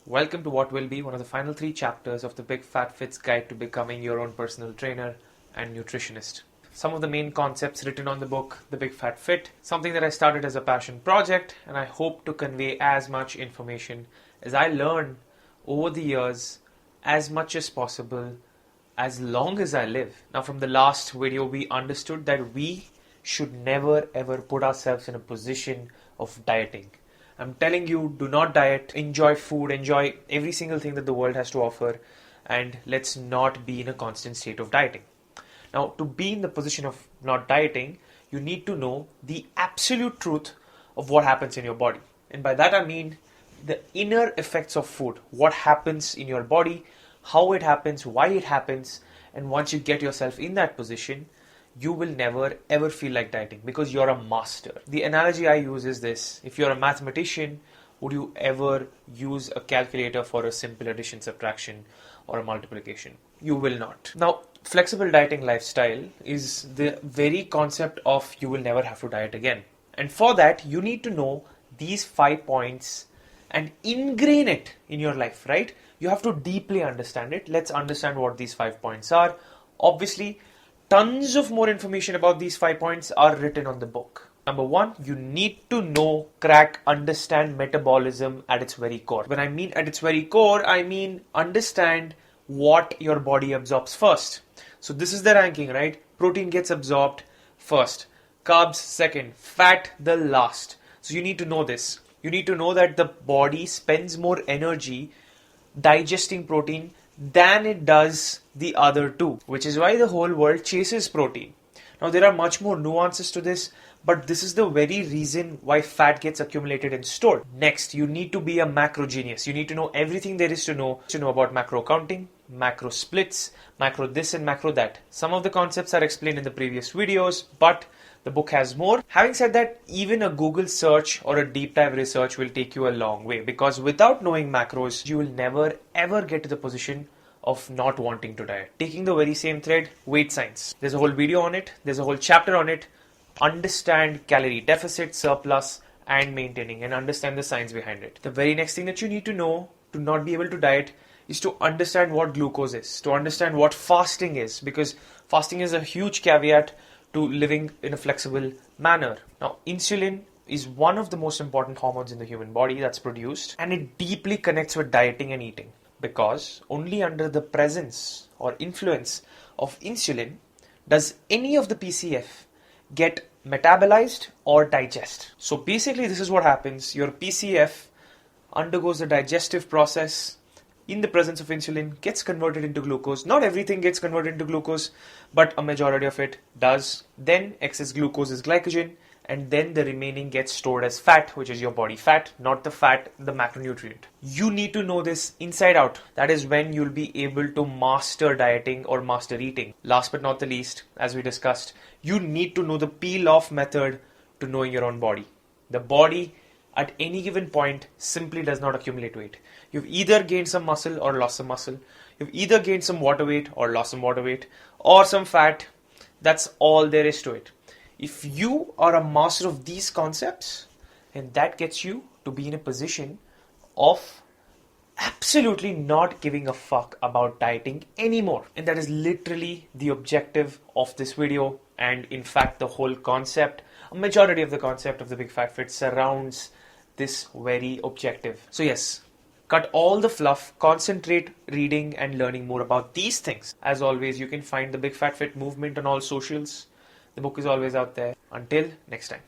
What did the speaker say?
Welcome to what will be one of the final 3 chapters of the Big Fat Fit's guide to becoming your own personal trainer and nutritionist. Some of the main concepts written on the book, The Big Fat Fit, something that I started as a passion project, and I hope to convey as much information as I learned over the years, as much as possible, as long as I live. Now, from the last video, we understood that we should never ever put ourselves in a position of dieting. I'm telling you, do not diet, enjoy food, enjoy every single thing that the world has to offer, and let's not be in a constant state of dieting. Now, to be in the position of not dieting, you need to know the absolute truth of what happens in your body. And by that I mean the inner effects of food, what happens in your body, how it happens, why it happens, and once you get yourself in that position, you will never ever feel like dieting because you're a master. The analogy I use is this: if you're a mathematician, would you ever use a calculator for a simple addition, subtraction, or a multiplication? You will not. Now, flexible dieting lifestyle is the very concept of you will never have to diet again. And for that, you need to know these 5 points and ingrain it in your life, right? You have to deeply understand it. Let's understand what these 5 points are. Obviously, tons of more information about these 5 points are written on the book. Number 1, you need to know, crack, understand metabolism at its very core. When I mean at its very core, I mean understand what your body absorbs first. So this is the ranking, right? Protein gets absorbed first, carbs second, fat the last. So you need to know this. You need to know that the body spends more energy digesting protein than it does the other two, which is why the whole world chases protein. Now, there are much more nuances to this, but this is the very reason why fat gets accumulated and stored. Next, you need to be a macro genius. You need to know everything there is to know about macro counting, macro splits, macro this and macro that. Some of the concepts are explained in the previous videos, but the book has more. Having said that, even a Google search or a deep dive research will take you a long way, because without knowing macros, you will never ever get to the position of not wanting to diet. Taking the very same thread, weight science. There's a whole video on it. There's a whole chapter on it. Understand calorie deficit, surplus, and maintaining, and understand the science behind it. The very next thing that you need to know to not be able to diet is to understand what glucose is, to understand what fasting is, because fasting is a huge caveat to living in a flexible manner. Now, insulin is one of the most important hormones in the human body that's produced, and it deeply connects with dieting and eating, because only under the presence or influence of insulin does any of the PCF get metabolized or digest. So basically, this is what happens. Your PCF undergoes a digestive process in the presence of insulin, gets converted into glucose. Not everything gets converted into glucose, but a majority of it does. Then excess glucose is glycogen, and then the remaining gets stored as fat, which is your body fat, not the fat, the macronutrient. You need to know this inside out. That is when you'll be able to master dieting or master eating. Last but not the least, as we discussed, you need to know the peel-off method to knowing your own body. The body at any given point simply does not accumulate weight. You've either gained some muscle or lost some muscle. You've either gained some water weight or lost some water weight, or some fat. That's all there is to it. If you are a master of these concepts, then that gets you to be in a position of absolutely not giving a fuck about dieting anymore. And that is literally the objective of this video. And in fact, the whole concept, a majority of the concept of the Big Fat Fit surrounds this very objective. So yes, cut all the fluff, concentrate reading and learning more about these things. As always, you can find the Big Fat Fit movement on all socials. The book is always out there. Until next time.